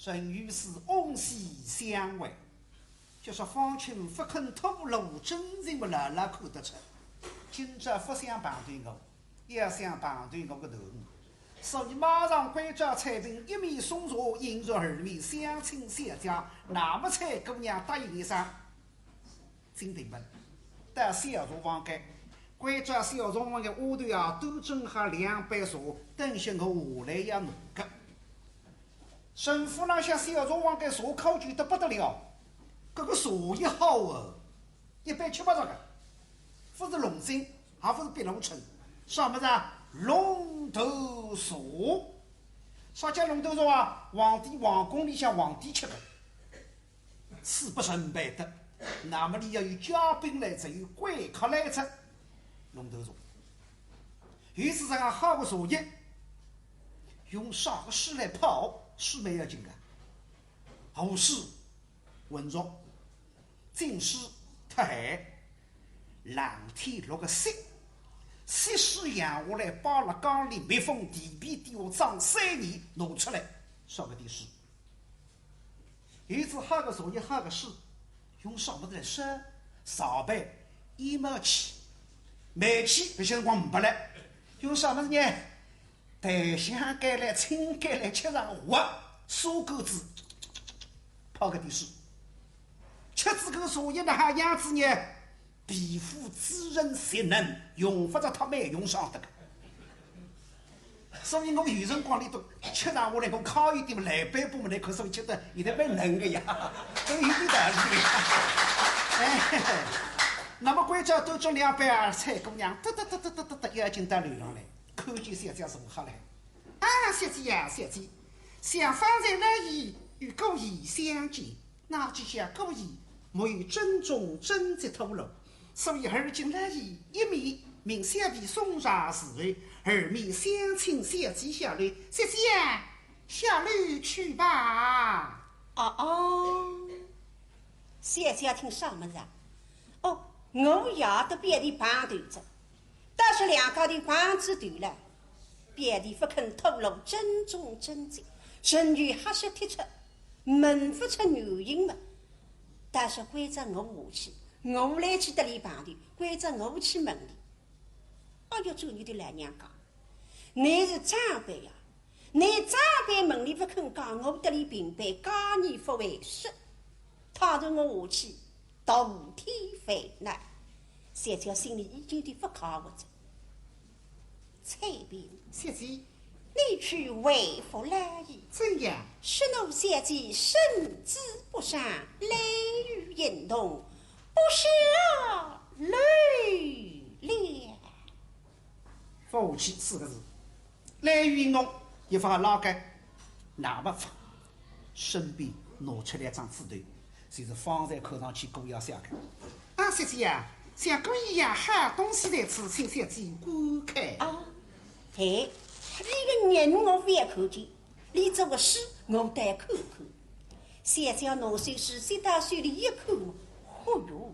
人与是翁喜相会，就是方清不肯吐露真情，不拉拉看得出。今朝不想绑对我，也想绑对我个头，所以马上归家彩屏，一面送茶，迎着二面相亲相家，那么才姑娘答应一声。金定门，到小厨房间，归家小厨房的屋头啊，都整好2杯茶，等些我下来要弄个。神父那些小厨房间茶考究得不得了，这个茶也好哦，170-80个，不是龙井，还不是碧螺春，什么子啊？龙头茶。啥叫龙头茶啊？皇宫里向皇帝吃的，吃不成败的。那么你要有嘉宾来吃，有贵客来吃，龙头茶。于是这样好个茶叶，用啥个水来泡？是没要紧的，后世文作进士特海蓝天落个雪，雪水扬下来，把了缸里密封地皮地下装3年，拿出来烧个点水。有一次喝个茶叶喝个水，用什么来烧？烧杯一毛钱，煤气不现在光不了，用什么呢？台香盖来青盖来吃上滑砂锅子泡个点水，吃这个茶叶的哈样子呢，皮肤滋润细嫩，用不着他没用上的。所以我有辰光里头吃上下来，我烤一点来杯不么来口，所以吃的有点蛮嫩的呀，都有点道理。哎，那么国家都做2杯啊，蔡姑娘得要紧到流浪来。看见小姐从何来？啊，小姐呀，小姐，想方才乐意与故意相见，那就想故意没有珍重真迹透露，所以而今乐意一面命小弟送上侍卫，二面相亲小姐下来，小姐呀，下来去吧。小姐听什么人？哦，我要得别的帮头子。但是2个的房子对了，别的不肯透露真重真迹，甚至还是提出问不出原因嘛。但是规则我下去，我来去得里旁的，规则我去问你。哎呦，做你的老娘讲，你是长辈呀，你长辈问你不肯讲，我得里平白假你不为实，他着我下去，到无天非难。小姐心里已经的不靠我着。蔡斌，小姐，你去为父来意，怎样？使奴小姐身子不善，泪雨引动，不下泪了。夫妻4个字，来雨引动，一发拉开，那么身边拿出来1张纸头，就是放在口上去狗要下开。啊，小姐呀，像故意呀，好东西来吃，请小姐观看。你个人我不要看见，你这个诗我得看看。小姐拿手时塞到水里一看，哦哟，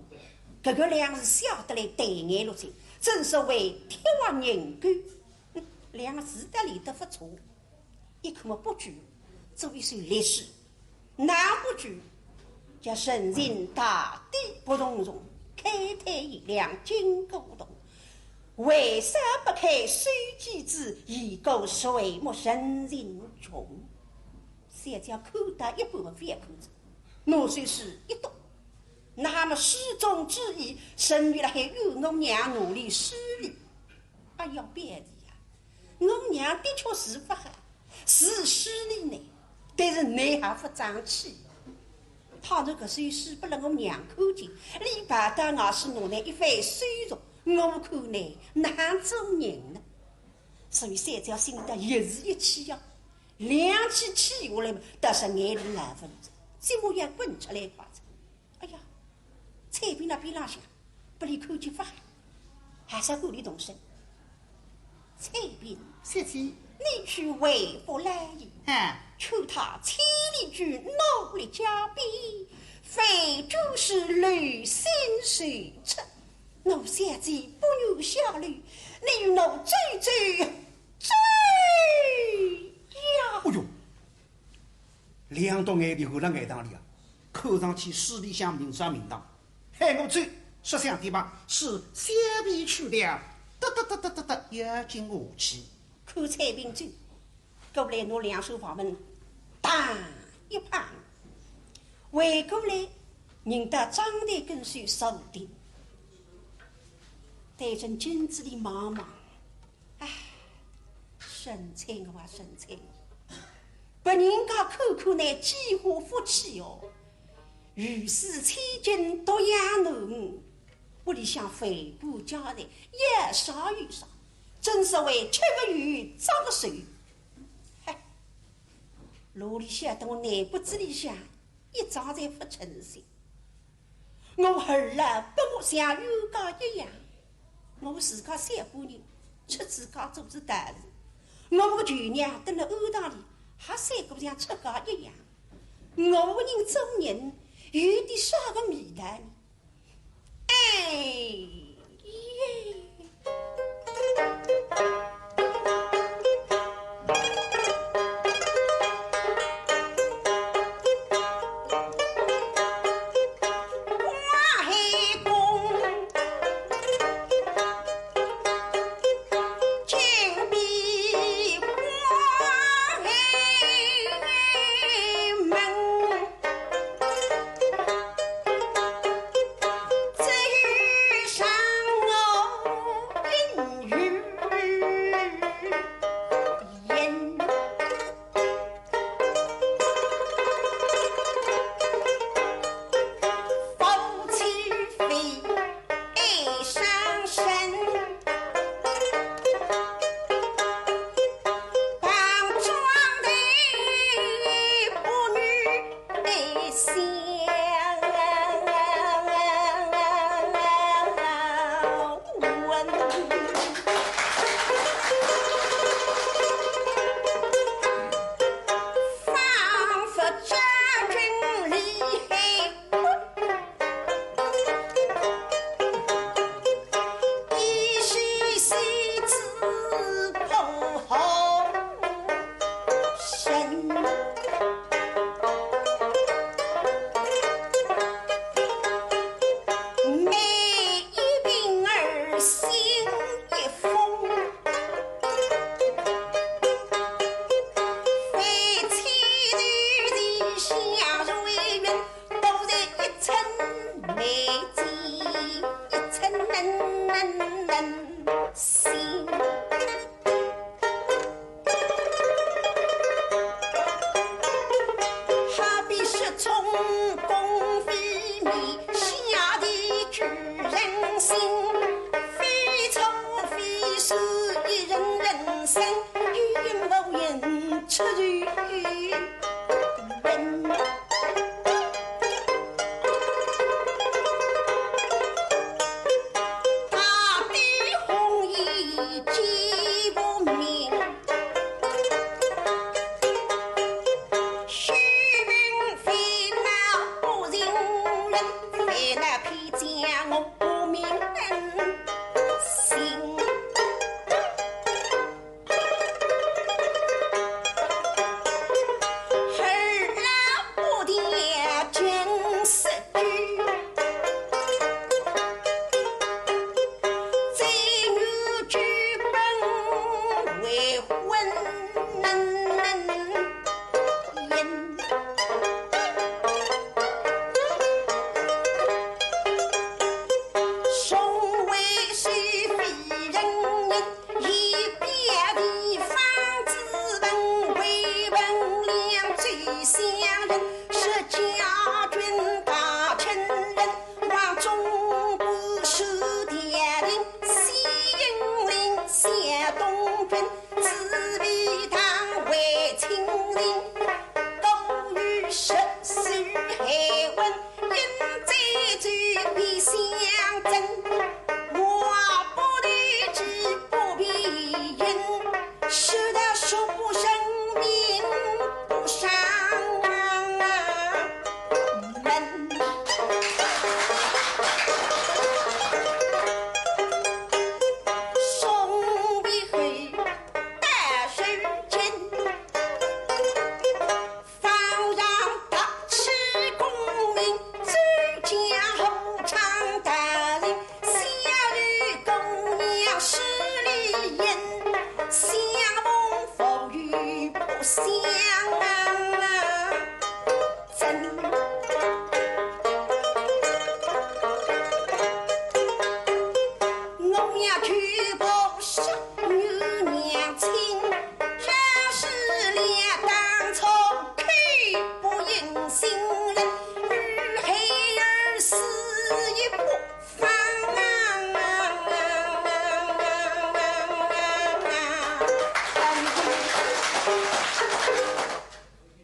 这个粮食晓得来对眼落去，正所谓铁挖人干。2个字得里得不错，一看么不举，做一首历史，哪不举？叫神人大地不动容，开台一两金鼓动。为啥不开水机子，以够水莫神人穷？小姐看到一半不要看着，拿手是一动，那么诗中之意，甚于了还与我娘努力施力。哎呀，别的呀，我娘的确是不好，是施力呢，但是你还不争气。他这个水是不能我娘看见，李白到我是拿来一番水容。我看呢，难做人呢，所以小姐心里头一时一气呀，2气气下来嘛，倒是眼里难分着，这么样滚出来话子。哎呀，菜边那边浪向，不离看见发，还是鼓励动身。菜边，小姐，你去为父来意，求他千里去努力加鞭，非就是累心水出。我小姐不有效率，你与我追呀！哎呦，两道眼流辣眼堂里啊，看上去水里向明杀明堂。海我嘴说响地方是三皮去了，得得得得得得，一惊下去。看彩屏走，过来拿两手房门，当一拍，回过来认得张台跟随手的，对着镜子里望望，唉，神采我啊神采！把人家看看那几花夫妻哦，如是千金独养奴，屋里向肥补家财越少越少，真是为吃个鱼长个手。嗨，路里向到内骨子里向一张才不称心。我后来不我像冤家一样，我自家三把人，吃自家做子大事。我个舅娘蹲在庵堂里，还三个像出家一样。我个人做人有点啥个味道呢？哎耶！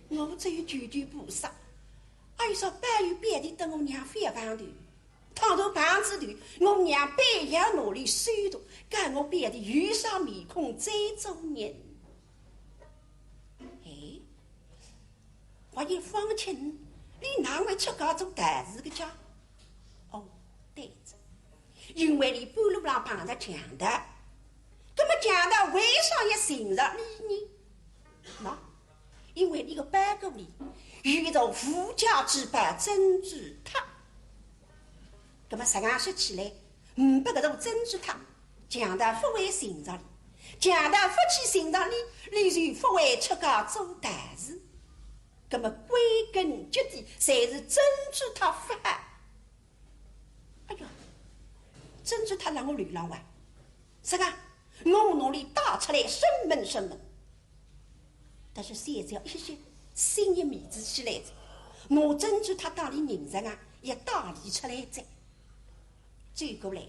我只有句句不杀，还有说半月半地等我娘翻房头，倘若房子头，我娘半夜努力手动，赶我变得忧伤面孔再做人。哎，我一方亲，你哪会出家做大事的家？哦，对着，因为你半路上碰着强的，那么强的为啥也寻着你呢？喏。因为你个班沟里遇到富家之辈珍珠塔，那么实际上说起来，500个种珍珠塔，强大不会寻着你，强大不去寻着你，你就不会出家做大事。那么归根结底，才是珍珠塔发。哎呀，珍珠塔让我流浪完，是个我努力打出来生门。但是现在一些新的面子起来着，我珍珠他打理人人啊，也打理出来着。转过来，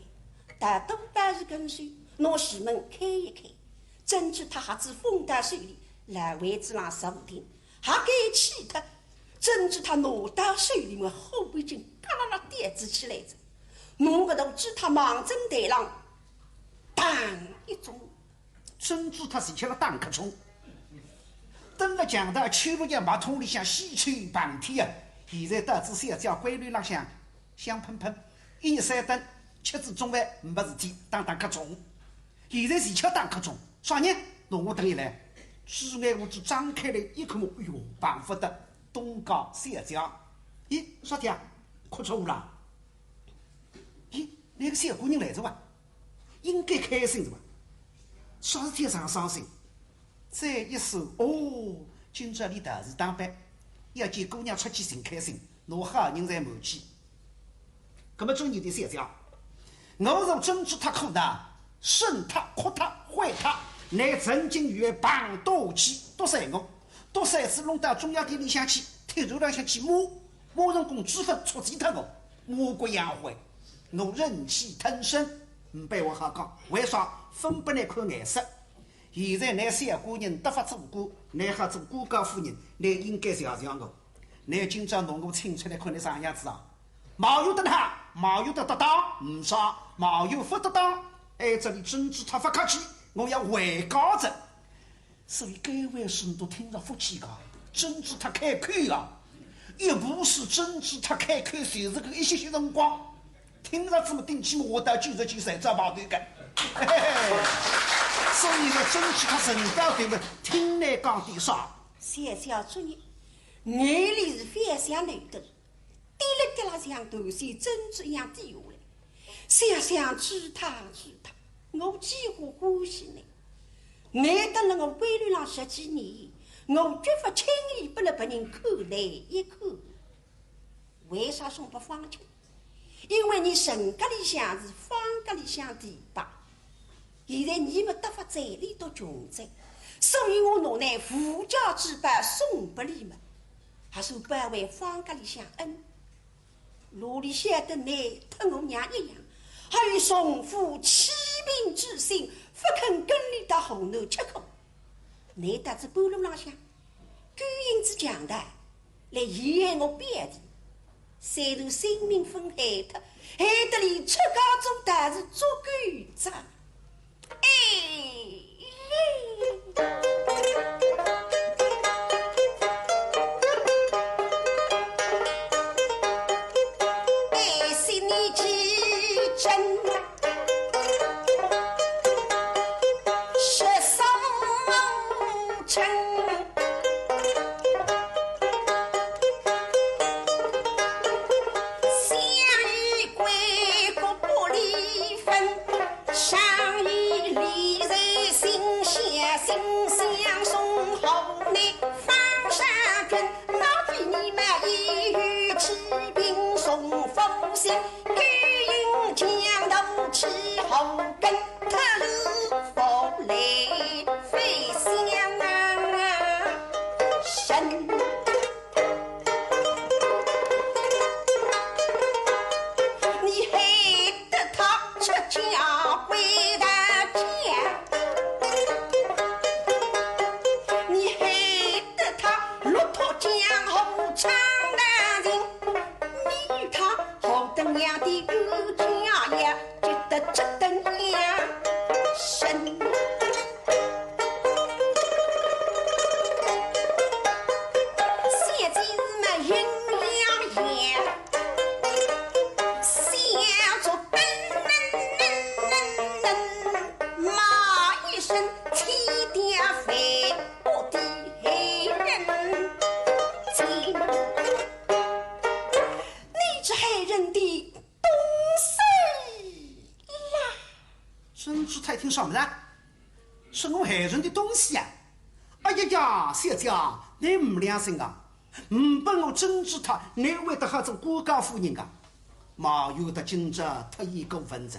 大多半是跟随，拿西门开一开，珍珠他还子风大水里来位置上15天，还给气他，珍珠他拿到手里面后背筋啪啦啦点子起来着，我个头指他忙针带浪，当一中，珍珠他是吃了蛋壳虫。等了强大去路江马桶里向西吹半天啊！现在得知小叫规律浪向香喷喷，一日3顿，吃子中饭没事体，当壳虫。现在是吃蛋壳虫，啥人？弄我等一来，只眼我只张开了一口目，哎呦，办不得，东高小叫，咦，啥的啊？哭出了？咦，那个小姑娘来着吧？应该开心着吧？啥事体上伤心？再一说，哦，今朝你大事当办，要见姑娘出去寻开心，我好人才满去。那么中年的小将，我若珍珠他苦难，生他哭他坏他，乃曾经与绑斗气，多三我，多三次弄到中央店里向去，铁柱上向去马人工脂粉出击他我，魔鬼养坏，我忍气吞声，不被我好讲，为啥分不来看颜色？现在那小姑娘得法做官，那还做官家夫人，那应该想想我。那今朝弄我请出来看你啥样子啊？毛有得他，毛有得得当，唔啥，毛有不得当。哎，这里珍珠他不客气，我要回告着。所以各位师都听着服气个，珍珠他开口啊，一不是珍珠他开口，就是个一些辰光，听着这么顶起我到90几岁找跑对个。嘿嘿所以呢，争取他人道对不？听来讲的啥？小小作业，眼里是非常难得，滴了滴啦像头线珍珠一样滴下来，想想知他，我几乎欢喜呢。难得了我规律上10几年，我绝不轻易不能被人看来一看。为啥说不放弃？因为你人格里向是方格里向提拔。现在你们得法财力都穷在，所以我拿富家之辈送给你们，还是不为方家里向恩。路里想的你和我娘一样，还有送父欺民之心，不肯跟你到后头吃苦。你得知半路浪向，孤影之强大，来遗害我别的，三头性命分害他，害得你出家做大事做狗子。哎，心里几真是伤情，相依归国不离分。根，哪非你们一语起兵送风信，给应江头起后根，特路风雷飞香神。你害得他出家归大家，你害得他骆驼江后长大人，你与他好等样的个家呀，觉得这等样神。什么人？是我害人的东西啊！哎呀呀，小姐，你没良心啊！把我整治他，你为得好做国家夫人啊！没有的今朝特意过分子，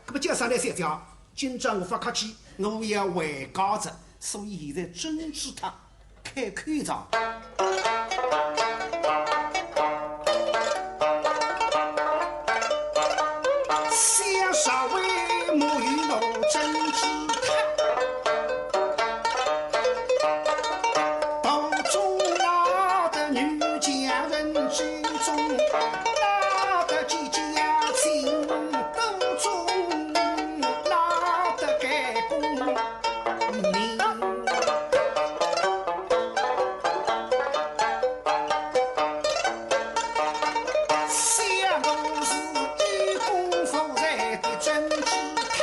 可不叫上来小姐，今朝我发客气，我要回家子，所以现在整治他，开口着。先稍微母与我真知他，道中那的女家人之中，那的几家亲都中，那的该公明。下我是一公夫人的真知他。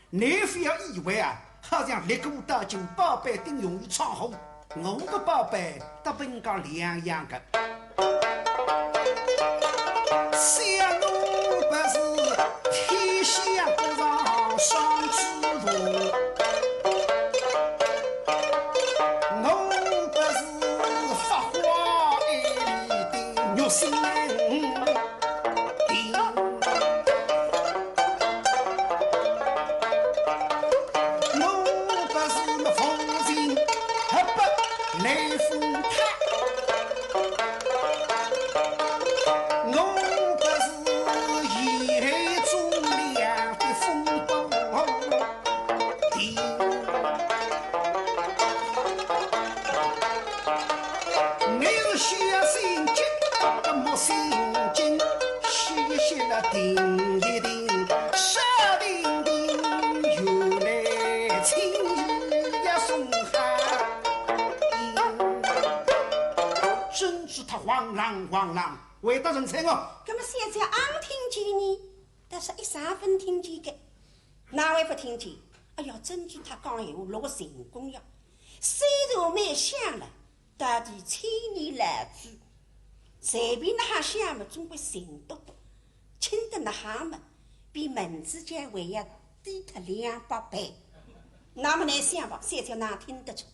你非要以为啊，好像立过大酒宝贝顶用于闯后，我的宝贝到本家两样的。小奴不是天下不让上之路，我不是发花一里的肉心。叮叮叮，沙叮叮，又来青衣呀送寒。真是他慌啷慌啷，为得人才哦。那么现在俺听见你，但是1-3分听见的，哪位不听见？哎呀，真是他讲闲话落个成功呀！虽然蛮响了，到底千年来主，随便那哈响嘛，总归成多多。轻的那哈们比门子家还要低他200倍，那么难想吧？小娇哪听得出？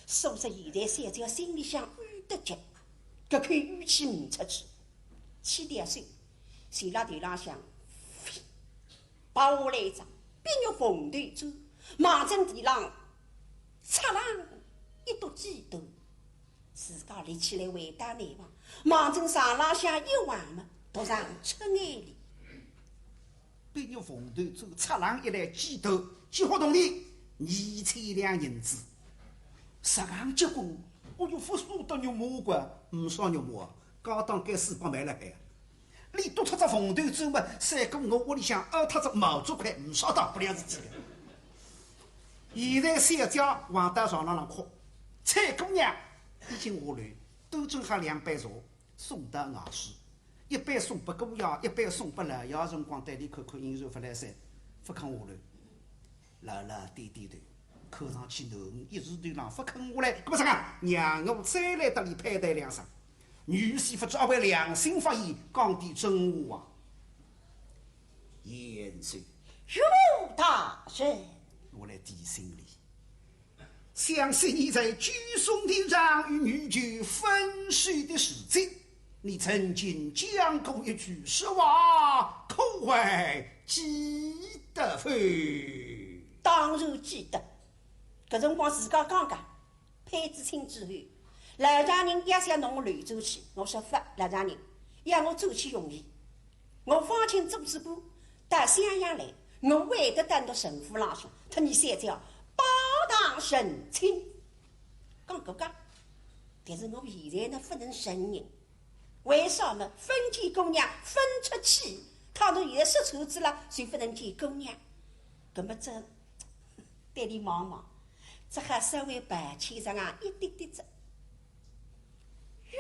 说是现在小娇心里想语得急，这口语气唔出去，7点岁，谁拉地浪想，把我来着，边有红队走，马正地浪，擦浪一朵几朵，自家立起来伟大难忘，马正上浪下一晚嘛。都让出眼里，被你风头走，擦浪一来几头，几活动力2,200银子。10行结婚，我有副数到肉麻瓜，唔少肉麻，刚当该400买了海。你多他只风头走嘛，三个我屋里向2他只毛竹块，唔少当不了事体的。现在小家往大床上哭，蔡姑娘已经下来，都正好2杯茶送到外市。一般送不过药，一般送不了药。辰光带你看看，饮水发来噻，不肯下来，老老低低的。看上去侬一时对郎不肯下来，搿么啥个？让我再来得里派对两声。女婿不知阿为良心发言，讲点真话啊！严岁，岳大人，我来提醒你，相信你在居松殿上与女眷分手的时节，你曾经讲过一句实话，可还记得否？当然记得。搿辰光自家刚刚配子亲之后，老丈人也想拿我乱走去，我说不，老丈人要我走去容易。我放请朱主簿到襄阳来，我会得单独神父郎上，特你三叫包堂神亲。讲搿讲，但是我现在呢不能承认，为啥么？分见姑娘分出去，倘若现在失丑子了，就不能见姑娘。搿么这对你忙忙，这还稍微白气上啊一点点子。岳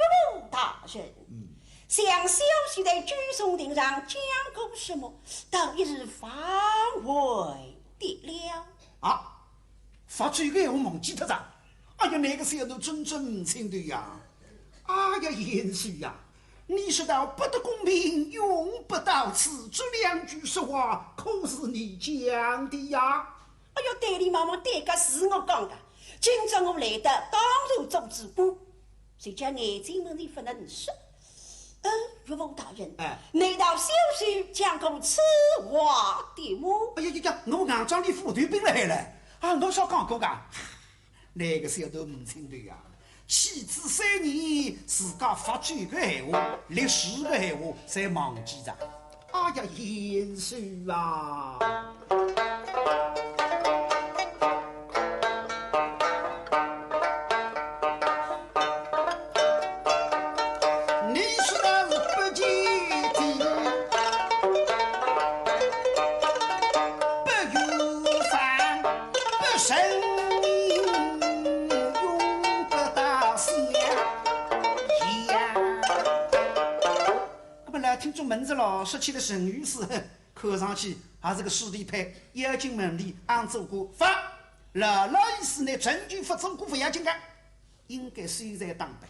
大人，想小婿在居松亭上讲过什么，倒一时反悔的了。啊，发罪个我忘记脱了。哎呀，那个小头真正亲的呀！哎呀，严叔呀，你说到不得公平，永不到此，这两句实话可是你讲的呀？哎呦，对里妈妈对个是我讲的。今朝我来的当然做主播，谁叫眼睛们你不能说？岳父大人，难道小婿讲过此话的吗？哎呀呀呀，我硬装你副队兵来了啊！我少讲过噶，那个小头唔清对呀。妻子3年自家发嘴个闲话，历史个闲话，侪忘记着。哎呀，严叔啊！听众门子老失去了神语时，看上去还是个师弟派。妖精门里按做过法，老意思呢，证据不做过不要紧的，应该虽然当兵，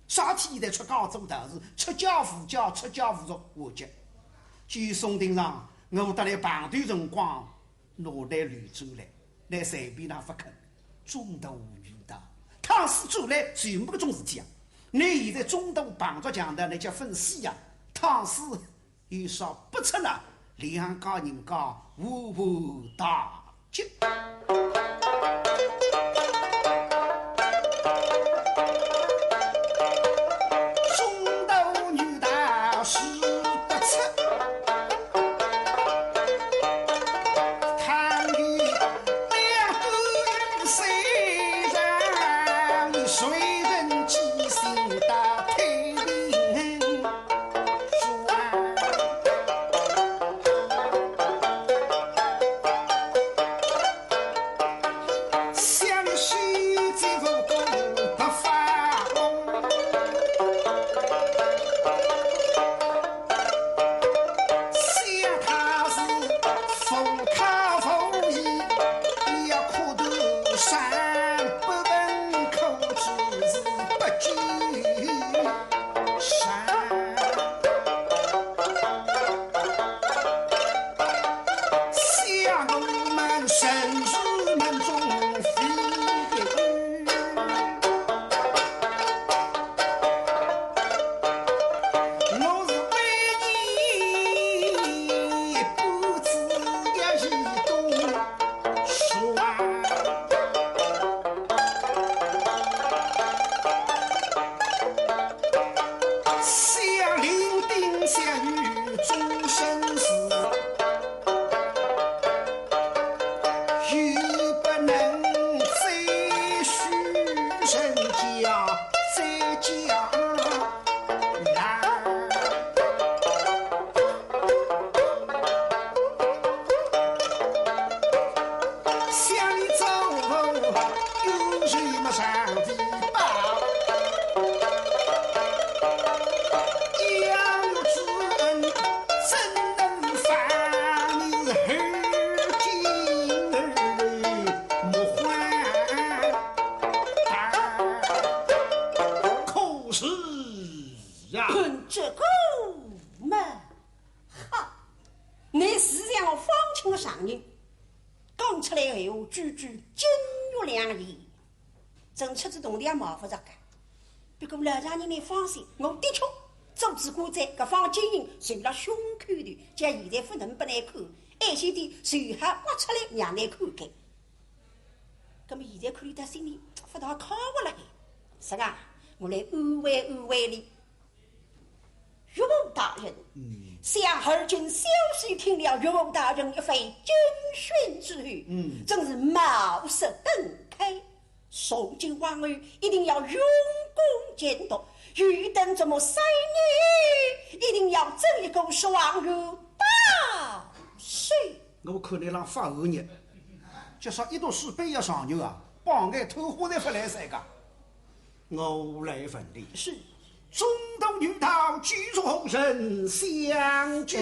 啥天在出高做大事，出家护教，出家护族我接。据松顶上，我得来排队辰光，脑袋乱走来，来随便那不肯，中途遇到，唐诗做来全部个种事体啊！你现在中途帮着讲的那叫分析呀。唐诗有啥不出了？两家人家无无大吉。中斗女大事不出，看与两个谁人谁人记心的推理。莫还金玉良言，正出自动点毛发着干。不过老丈人你放心，我的确组织过在各方经营受了胸口的，将现在不能不来看，爱惜的随还挖出来让来看看。那么现在看你他心里不大靠不了，是啊，我来安慰你。岳王大人，想儿君小婿听了岳王大人一番军训之后，真是茅塞顿开。从今往后一定要用功监督，欲等这么3年，一定要争一个双入大帅。我看你让发恶业，就说一读书本要上牛啊，帮俺偷花的不来噻个，我来分理。是。中斗女道举足红尘相聚，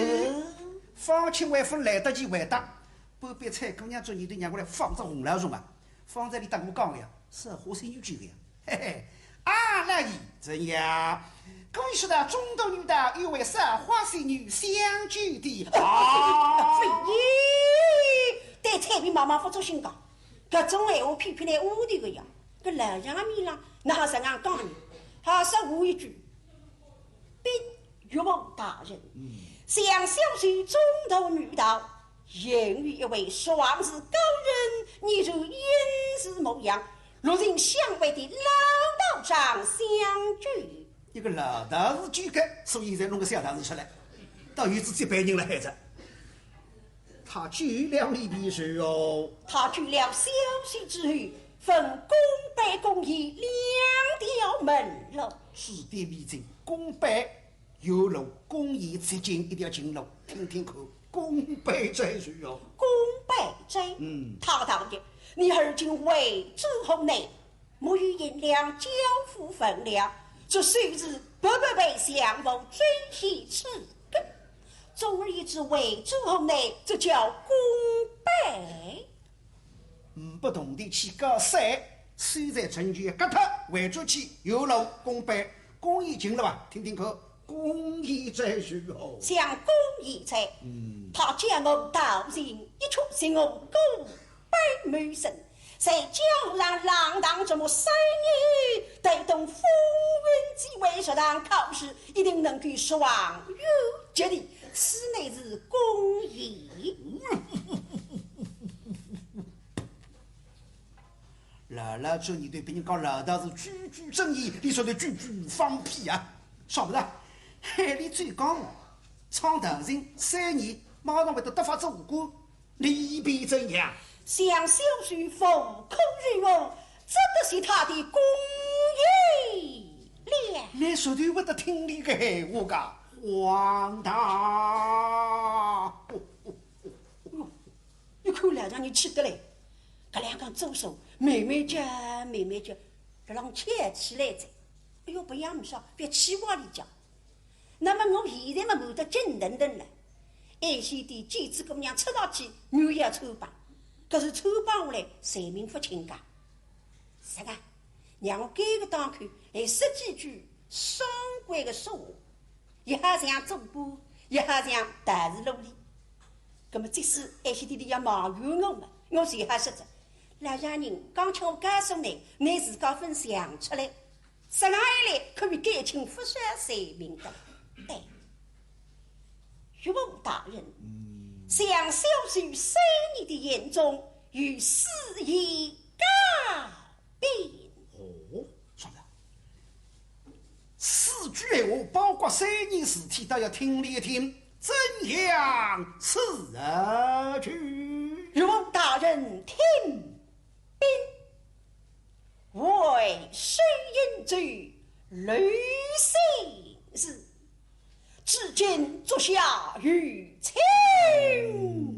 方清为夫来得及回答，不必蔡姑娘做你的娘过来放着红老虫啊，放在里等我讲了，是何生有句的呀？嘿嘿，阿拉姨怎样？恭喜的中斗女道又为啥花仙女相聚的啊？非也，对蔡平妈妈不做心讲，搿种闲话偏偏来屋里个呀，搿老娘的面浪哪是俺讲你？还说我一句。禀岳王大人，想小婿中斗女道，言语一位双子高人，你如烟似模样，如今相会的老道上相聚。一个老道士举个，所以才弄个小道士出来，到有这般人了孩子。他举了你的手哦，他举了小婿之后，分公办公义2条门路。指点迷津，公办有路，公义接近一条近路，听听看，公办在谁哦？公办在，他道的，你而今为之红内，莫与银两交付分量，这虽是白白相逢珍惜此根，总而言之为之红内，这叫公办。不同的去搞三，虽在程序割脱，为主去有路公办，公义进了吧？听听看。公义在谁哦？像公义在，他将我道人一出，是我公百门神，在江上浪荡这么3年，带动风云机为这堂考试，一定能够双有吉利，此乃是公义。老这你对别人讲老道是句句正义，你说的句句放屁啊！晓不得？海里最讲闯唐人3年，马上会得发做官，利弊怎样？向小婿奉口入瓮，这都是他的公义了。你说的会得听你个闲话噶，荒唐！你看两让你气得嘞，搿两个左手慢慢叫，搿让起来着。哎呦，不要么说，别气我里讲。那么我现在嘛没得紧等等了，爱惜的几子姑娘出到去，又要抽榜，可是抽榜下来，谁名不清噶？是个，让我改个档口来说几句双关的说话，一下像做官，一下像大事努力。那么这时爱惜的要忙于我嘛，我随他说着，老丈人刚请我告诉你，你自家分享出来，十来来可以改清复算谁名的。对，岳王大人，向小婿3年的言中与私意告别。哦，说的4句闲话，包括3年事体，都要听里听，怎样此去？岳王大人听禀，为谁因罪屡行事？至今足下于青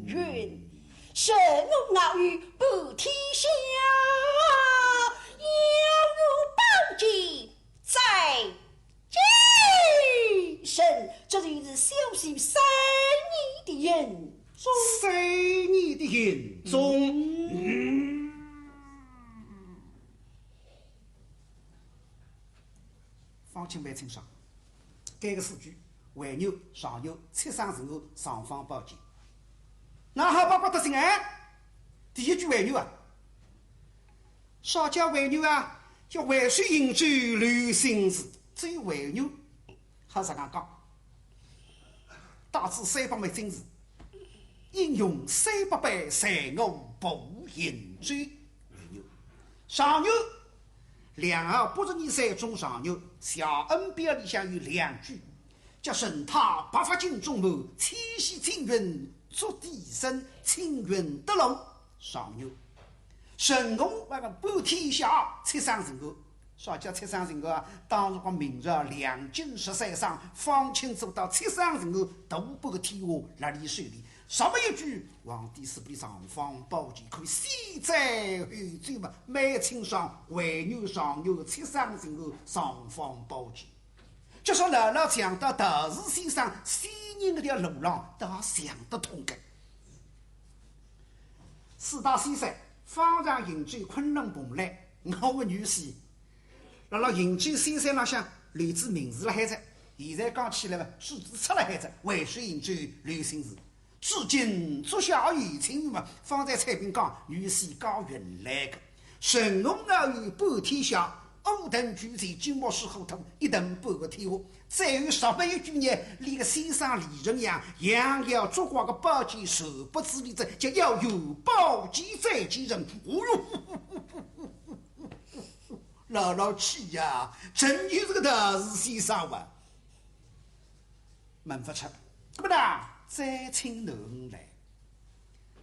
云，神怒傲于不天下，要如宝剑在今生。这就是小婿3年的言中3年的言中。方清梅请上，该个4句。为牛、上牛、切上时候上方宝剑，那还包括得心啊？第1句为牛啊，少家为牛啊，叫渭水饮酒留心事。至于为牛，还是俺讲，大致300枚金子，应用300杯随我不饮醉为牛。上牛两耳不是你山中上牛，小恩表里向有2句，叫神他白发金中谋，千禧青云足地生，青云得龙上牛。神功那个半天下七上人口，啥叫七上人口啊？当时光明朝2京13省，方清做到七上人口，大半天下那里水里。什么一句皇帝是比上方宝剑，可以西在后追嘛？满清上为牛上牛七上人口上方宝剑。就说姥姥讲到道士先生西人的条路浪，都想得通的。4大先生方丈饮酒昆仑蓬莱，我们女婿辣饮酒先生浪向留子名字了海着，现在讲起来嘛，数字出了海着，渭水饮酒留心事。至今足下有情嘛，方在彩屏讲女婿高原来的，神龙傲有半天下。5等举在金木水火土，1等半个天下。再有什么一句呢？连个先生李仁阳杨要烛光个宝剑手不知力者，就要有宝剑在其人。哦哟，姥姥气呀！真有这个道士先生啊！门不出，怎么啦？再请能来。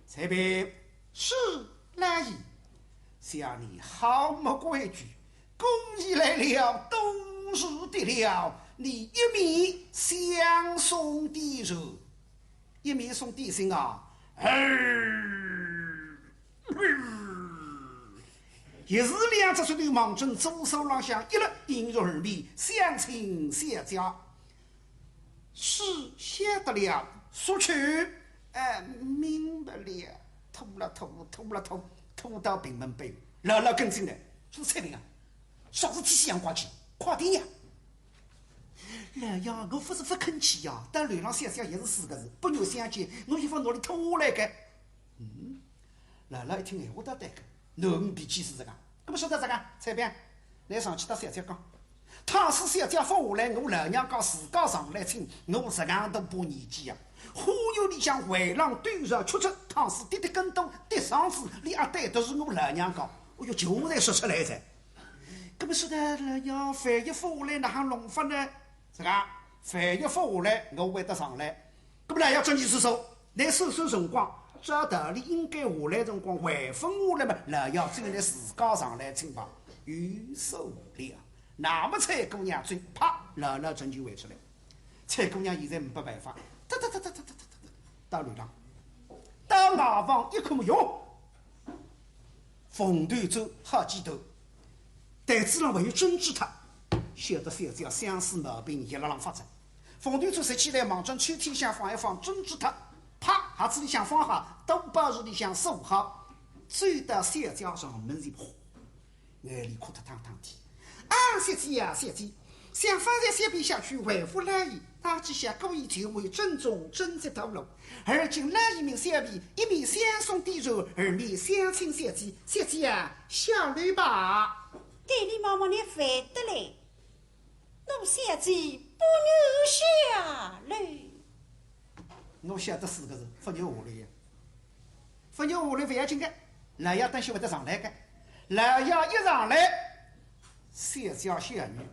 才别是来意，想你好么过一句。恭喜来了，冬日得了，你一面相送敌手，一面送敌心啊！一时2只手头忙中，左手浪向一律映入耳面，相亲相家。是晓得了，说去，明白了，吐到平门背，姥姥跟进来，说彩铃啊！啥事体想挂去？快点呀！老杨，我不是不肯去呀，但楼上想想也是4个字，不让相见，我一放哪里拖来个？姥姥一听闲话倒对个，侬比起是这个，搿么晓得这个？彩萍，来上去到小姐讲，倘使小姐放下来，我老娘讲自家上来请，我实际都把年纪呀。忽悠里向回廊对着出去，倘使跌跟斗跌上子，连阿呆都是我老娘讲，哎哟，就才说出来噻。搿么说的老娘饭一发下来，哪还弄法呢？这个饭一发下来，我会得上来。搿么老娘真去手，来收收辰光，照道理应该下来辰光回分下来嘛，老娘只有来自家上来请吧。有手了，那么蔡姑娘嘴啪，老老真就回出来。蔡姑娘现在没办法，到楼上，到外房一看哟，冯团走好几头。袋子上还有针织他，晓得小姐相思毛病一浪浪发展。冯团主拾起来，忙中抽屉向放一放，针织他，啪，盒子里向放好，刀包子里向收好，走到小姐上门前，眼里哭得汤汤的。啊，小姐呀，小姐，想放在小边下去回复来意，大几下故意就为正中正直透露。而今来一名小婢，一面相送地肉，二面相亲小姐，小姐呀，小泪吧。对你妈妈你烦得来，我小姐不能下来。我晓得4个字，不牛下来呀，不牛下来不要紧的，老爷等歇会得上来的，老爷一上来，小家小女，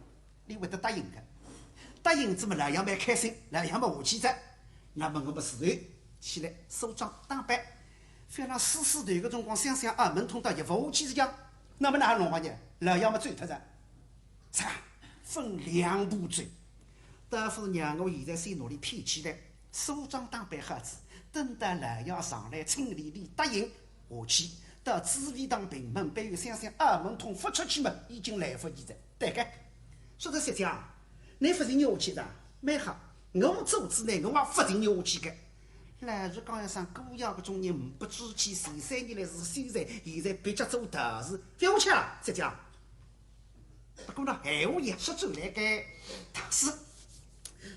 你会得答应的，答应子嘛，老爷蛮开心，老爷嘛下去着，那么我们自然起来梳妆打扮，非让丝丝团个辰光想想二门通到一副下去是讲，那么哪弄法呢？老爷嘛追脱着，啥分2步追。大夫让我现在先努力骗起来，梳妆打扮好子，等到老爷上来亲理理答应下去，到紫薇堂平门北有想想二门通发出去嘛，已经来不及了。对个，说到实际啊，你不是你下去的，蛮好。我做子呢，我也不定你下去的。来日讲一声孤窑的中人不知其前3年来是修缮，现在别家做大事，不要去了，实际啊。不过呢，闲话也说出来个，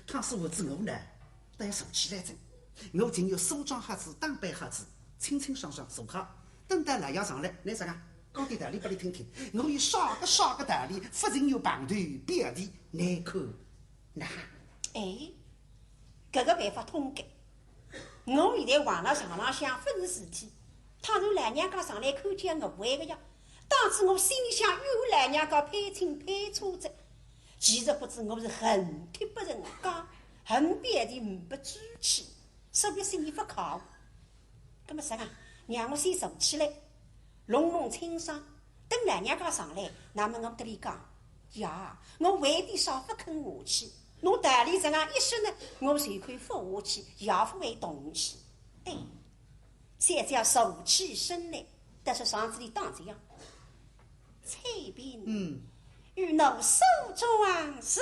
倘使我子我呢，都要坐起来着。我仅有梳妆盒子、打扮盒子，清清爽爽坐好。等到老爷上来，你啥个？讲点道理给你听听。我有啥个道理，不仅有旁头别的难看那。哎，搿个办法通改。我现在网络上浪向不是事体，倘若来娘家上来看见我会个呀，当初我心里想与我来娘家配亲配车子，其实不知我是恨铁不成钢，恨别的不知气，所以心里不靠。那么啥啊？让我先坐起来，弄弄清爽，等来娘家上来，那么我得里讲呀，我为的少不肯下去。侬代理这样一说呢，我就可以扶下去，也不会动气。哎，现在要竖起身来，但是上子里当这样，彩屏，与侬手中是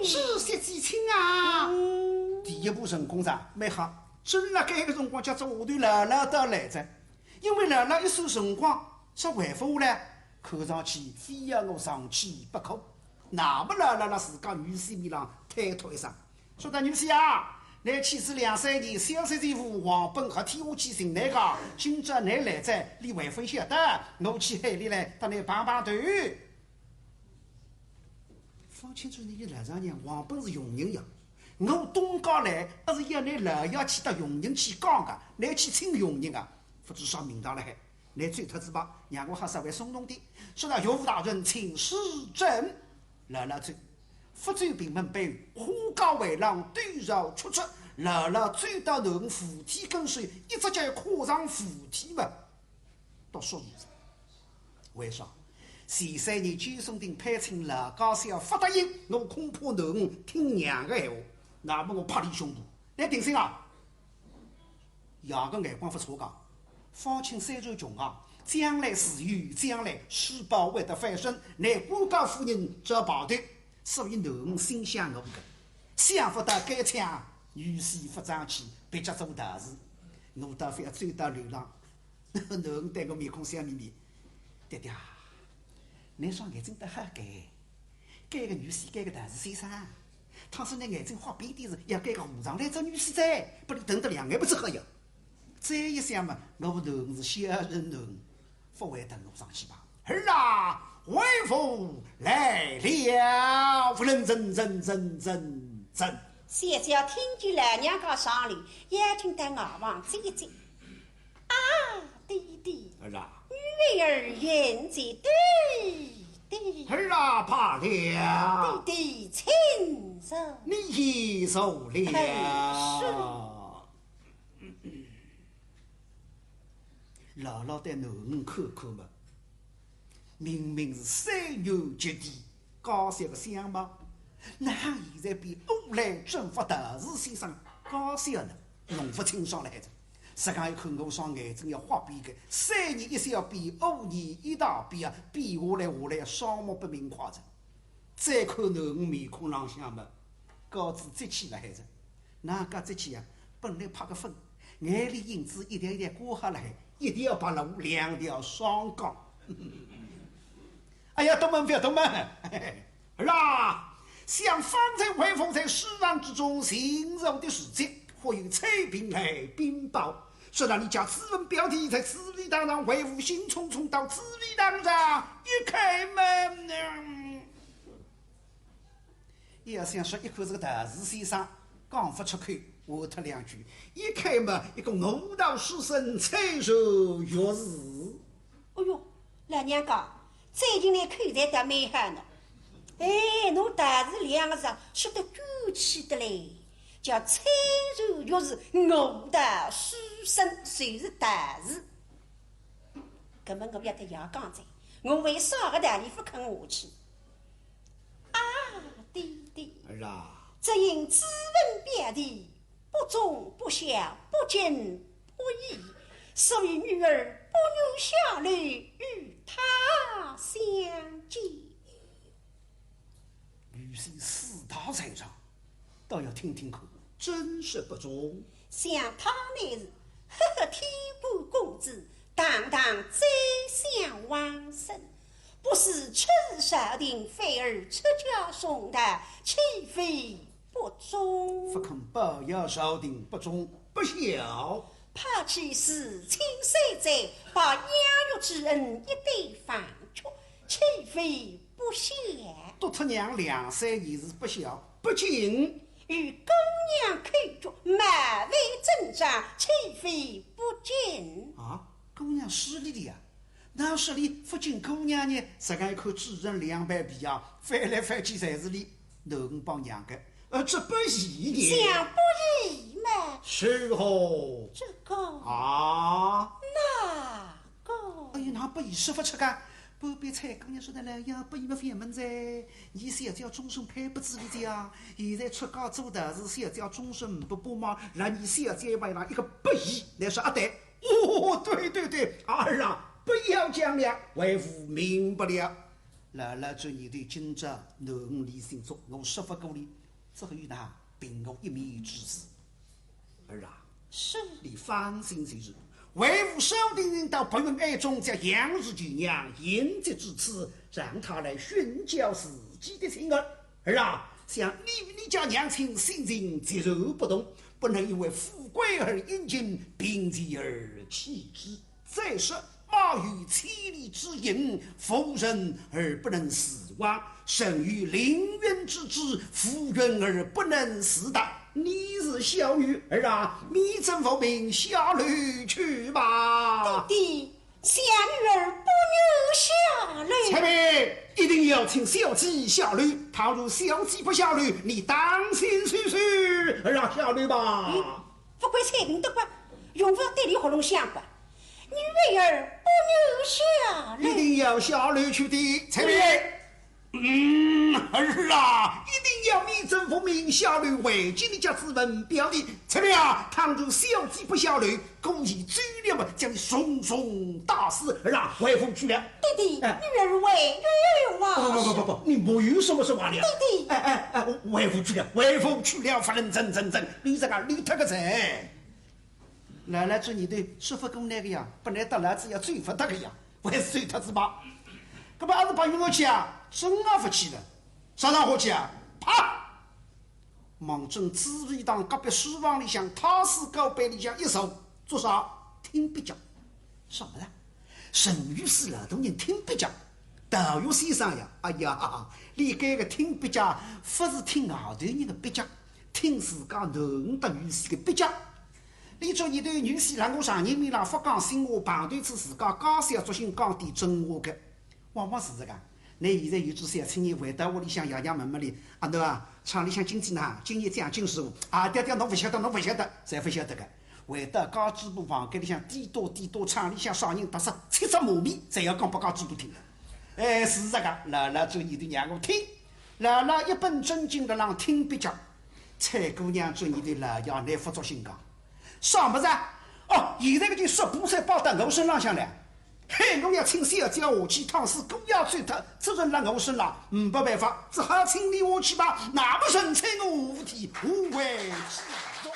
是些几清啊！第一步成功上蛮好，正辣该个辰光，叫做下头姥姥到来着，因为姥姥一手辰光，才回复下来，看上去非要我上去不可。那么姥姥辣自家女婿面上推脱一声，说得女婿啊，来妻子2-3年，小三媳妇黄本和天下去寻来个，今朝你来者，你为分晓得，我去海里来搭你碰碰头。方清楚你的老丈娘黄本是佣人呀，我东家来，不是要你老要去到佣人去讲个，你去请佣人啊，不知上名堂了海。你最特之吧，让我好稍微松动点。说到岳父大人，请示朕。姥姥追，福州平门被花高围廊对绕出出，姥姥追到侬扶梯跟随，一直叫跨上扶梯嘛，到说如此。为啥？前3年居松亭配亲老高小不答应，我恐怕侬听娘的闲话，那么我拍你胸脯，来定心啊！牙个眼光不错讲，方清虽然穷啊。将来死于将来施宝会得翻身，乃官家夫人这跑的，所以侬心想我个，想不到该枪女婿不争气，别家做大事，我倒非要追到流浪。侬对我面孔笑眯眯，爹爹，你双眼睛得好该个女婿，该个大事先生。倘使你眼睛花边点时，要该个和尚来做女婿噻，不你等得2眼不知好呀。再一想嘛，我侬是小人侬。不会等我上去吧？儿啊，为父来了！夫人真。现在听见来娘家上来，也听得外房这一惊。啊，弟弟，儿啊，女儿言在对。儿啊，怕了。弟弟请受。你受了。姥姥对侬看看嘛，明明是3月节地高小的相貌，哪现在比欧来政府大士先生高小呢？弄不清爽了孩子，实讲一看我双眼睛要花边个，3年一小比5年一大比啊，比下来双目不明夸着。再看侬面孔浪向嘛，高子再起了孩子，哪个再起啊？本来拍个分，眼里影子一条一条刮下来。1条白龙，2条双杠。哎呀，东门不要东门！儿啊，像方才回风在诗案之中形容的事迹，或有彩屏来禀报，说让你将此文标题在字里堂堂回复，兴冲冲到字里堂上一开门。要想说一看这个大士先生讲不出口。话脱2句，一开嘛，一个5道书生彩手月字。哎呦，老娘家，最近来看才得蛮好呢。哎，侬大士2个字说得具气的嘞，叫彩手月字5道书生，就是大士。搿么我要得杨刚才，我为啥个道理不肯下去？啊，弟弟，儿啊，只因子文别题。不忠不孝不敬不义，所以女儿不愿下来与他相见。女婿4大财产，倒要听听看，真是不忠。像他乃是赫赫天官公子，堂堂宰相王孙，不是出日朝廷，反而出家送达，岂非不忠？不肯报要朝廷不忠不孝，怕其事亲手者，把养育之恩一对放却，岂非不孝？督他娘2岁也是不孝，不敬。与姑娘口角，满为挣扎，岂非不敬？啊，姑娘失礼的呀！那失礼，不敬姑娘呢？这个一口主人2般皮啊，翻来翻去才是礼，能帮娘个，这不义的。想不义吗？是哦。这个啊，哪个？哎呀，那不义师傅吃干。不必蔡姑娘说的了呀，不义不反门噻。你小子要终身配不子的这样，现在出家做大事，小子要终身不帮忙，让你小子为了一个不义来说对。哦，对对对，儿啊，不要讲了，为父明不了。姥姥祝你对今朝能力心足，我说不过你，只有那凭我一面之词。儿啊，是你放心就是。为父守定人到不允爱中，将杨氏舅娘言及至此，让他来寻教自己的亲儿。儿啊，想你家娘亲心情节柔不动，不能因为富贵而殷勤，贫瘠而弃之。再说马于千里之营，夫人而不能死亡，生于凌渊之志，夫人而不能死达。你是小女儿啊，密征奉命下驴去吧。弟弟，小女儿不能下驴。前面一定要请小姬下驴，倘若小姬不下驴，你当心试试，让下驴吧。不怪彩屏的官，用不对你喉咙响吧？女儿不能下驴，一定要下驴去的。前面。儿啊，一定要密征奉命下驴为今你家之文表弟。前面啊，倘若小姬不下驴，故意追了嘛，将你重重打死。儿啊，为父去了。弟弟，女儿为女儿不，你没有什么说话了。弟弟，为父去了，为父去了，夫人真，你这个你他个贼！奶奶做你对师傅公那个呀，本来到来子要追不得个呀，我还是追他子吧。搿么还是把运气啊，真啊不去了，啥上火气啊？啪！孟正自卫当隔壁书房里向他死高背里向一手做啥？听笔讲，什么呢？剩余是老多人听笔讲，教育先生呀，哎呀，你这个听笔讲，不是听后头人的笔讲，听自家能的女婿的笔讲。你做你对女婿让我上人民上不讲心话，旁对此自家假小作心讲点真话的。往往是这个，你现在有只小青年回到屋里向爷爷问问里，阿侬啊，厂里向经济呢，今年奖金师傅啊，爹爹侬不晓得，侪不晓得个。回到家支部房间里向嘀叨，厂里向少人得瑟七只麻痹，侪要讲拨家支部听的。是这个，姥姥做你的让我听，姥姥一本正经的让听笔讲，蔡姑娘做你的姥爷来辅助心讲，啥么子？哦，现在个就说布衫包到我身上向来。嘿，我要请小姐下去趟死，狗要追他，这人让我身上，没办法，只好请你下去吧。那么人才我无体无为其中。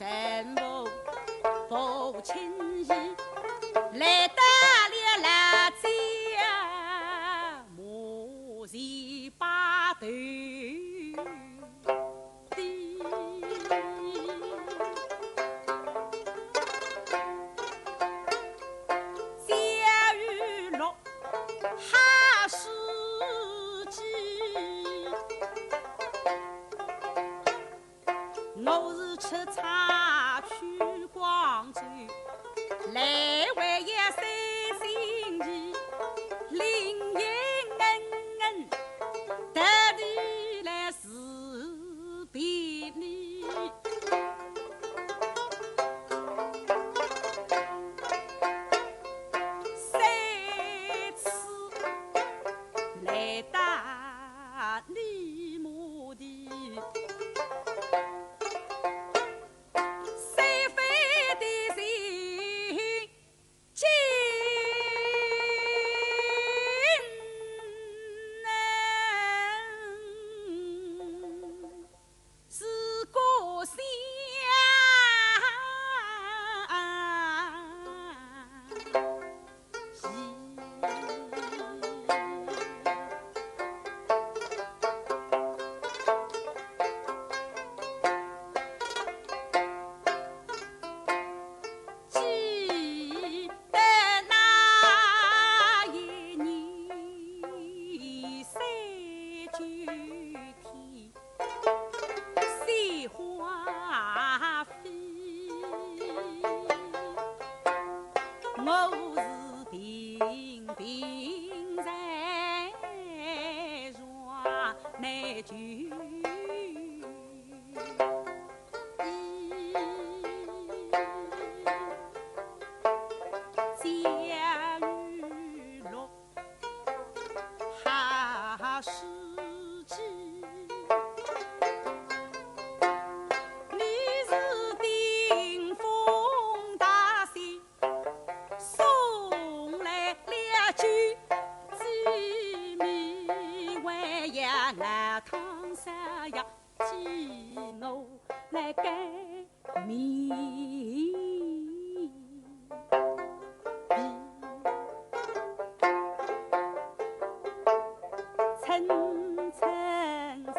人父父亲义，来得了辣椒，马前把头低。小雨落哈士奇，我是吃茶去广州，来回一3星期，林荫恩特地来视频你。3次来打你母的。谁非的心惊是故乡。记得那一年39天，鲜花飞，我是平平在床内就。下雨落哈士奇，你是顶风大雪，送来了酒鸡米，还呀那汤沙呀，鸡我来改米。层层山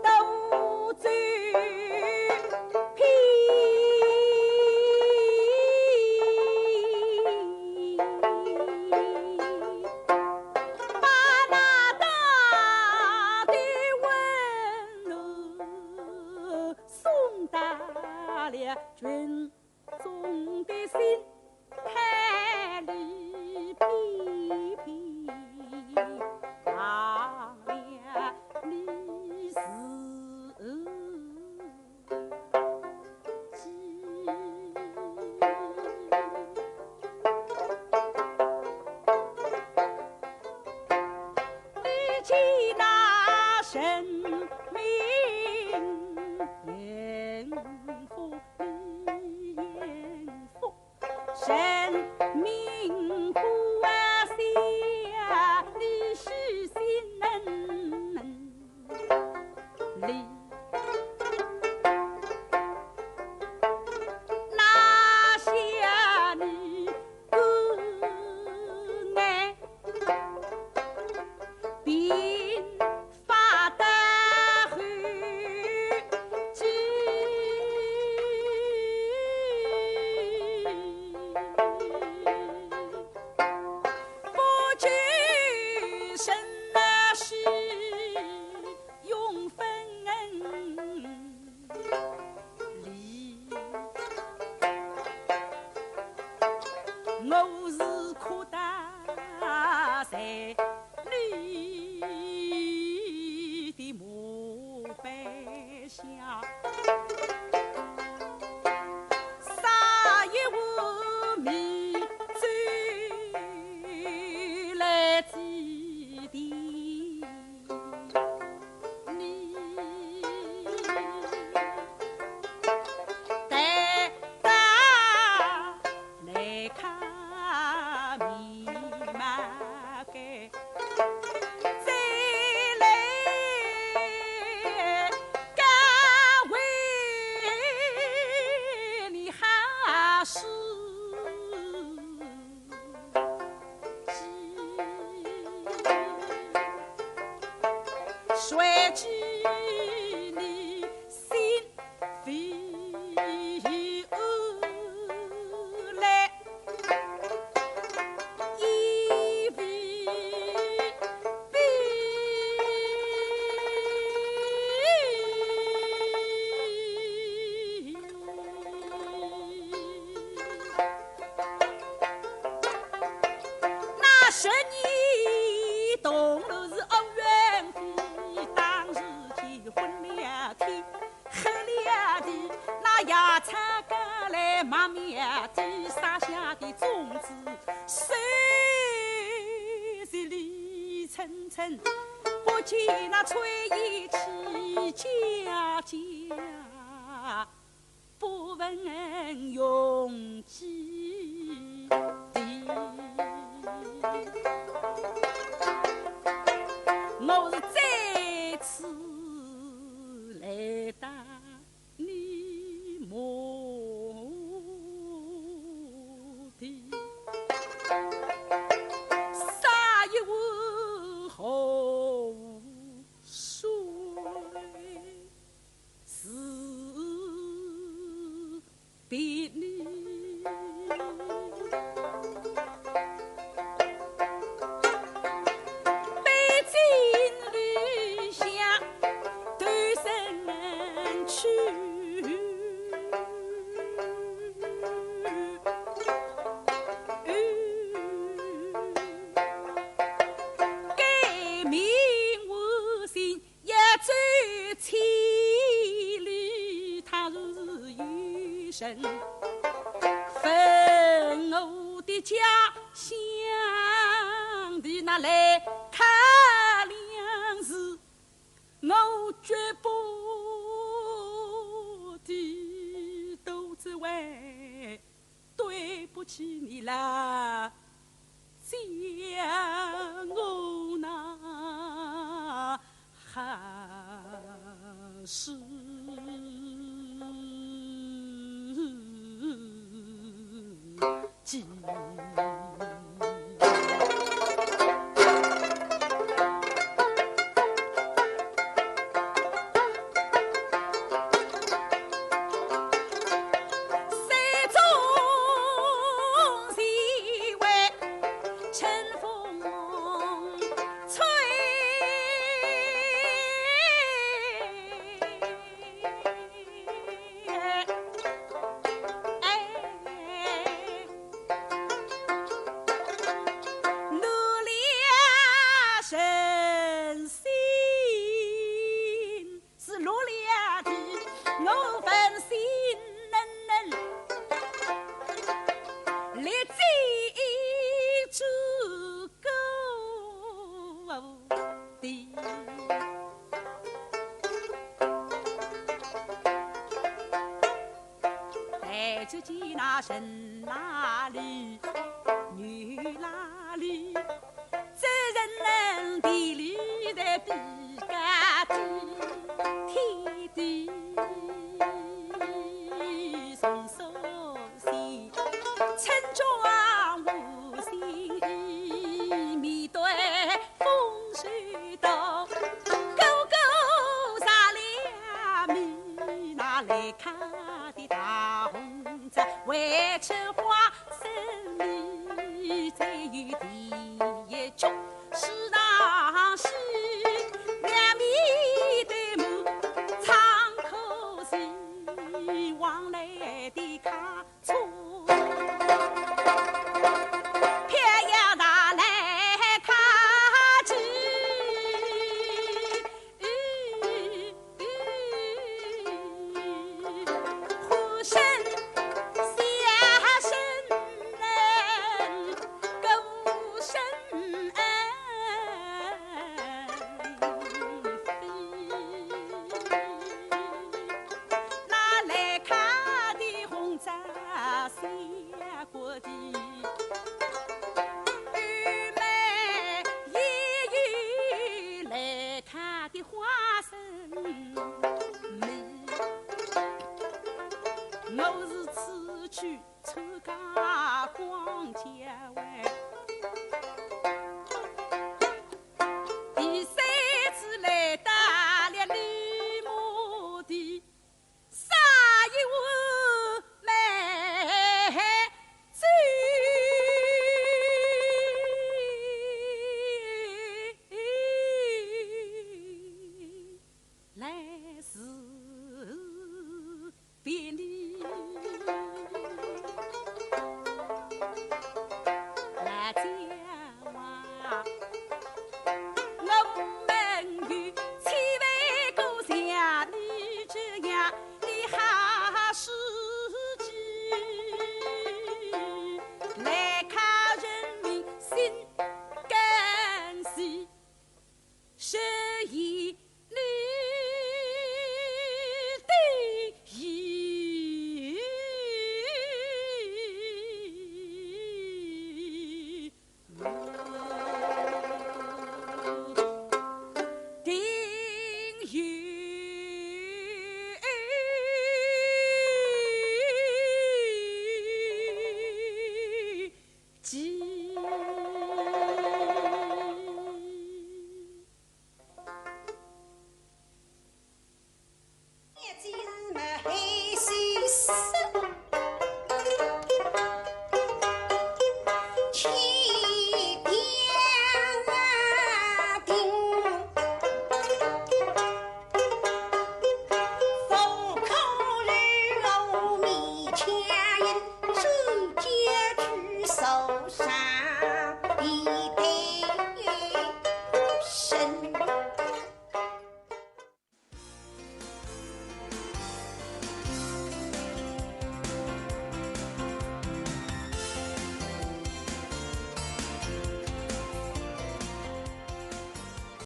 斗转偏，把那大的温柔送达了群众的心。太里皮皮忘了你是鸡，你记那神明严父李严父。神明不下，你是心能离。拿下你个爱，并发得后继。不去生那是永分恩里心飞来，一为那十年东路是奥运会，当时结婚了天，喝了地，那野菜割来麦苗地，撒下的种子，岁日里层层，不见那炊烟起家家，不闻拥挤地。我是再次来打你墓地，洒一碗红水，是别离。分我的家乡的那来看粮食，我绝不的都只为对不起你啦，将我那还是。只见那人哪里，女哪里，这人能地里在比家地，天地松松心，村庄无心意，面对风水道，勾勾杀了米，拿来看。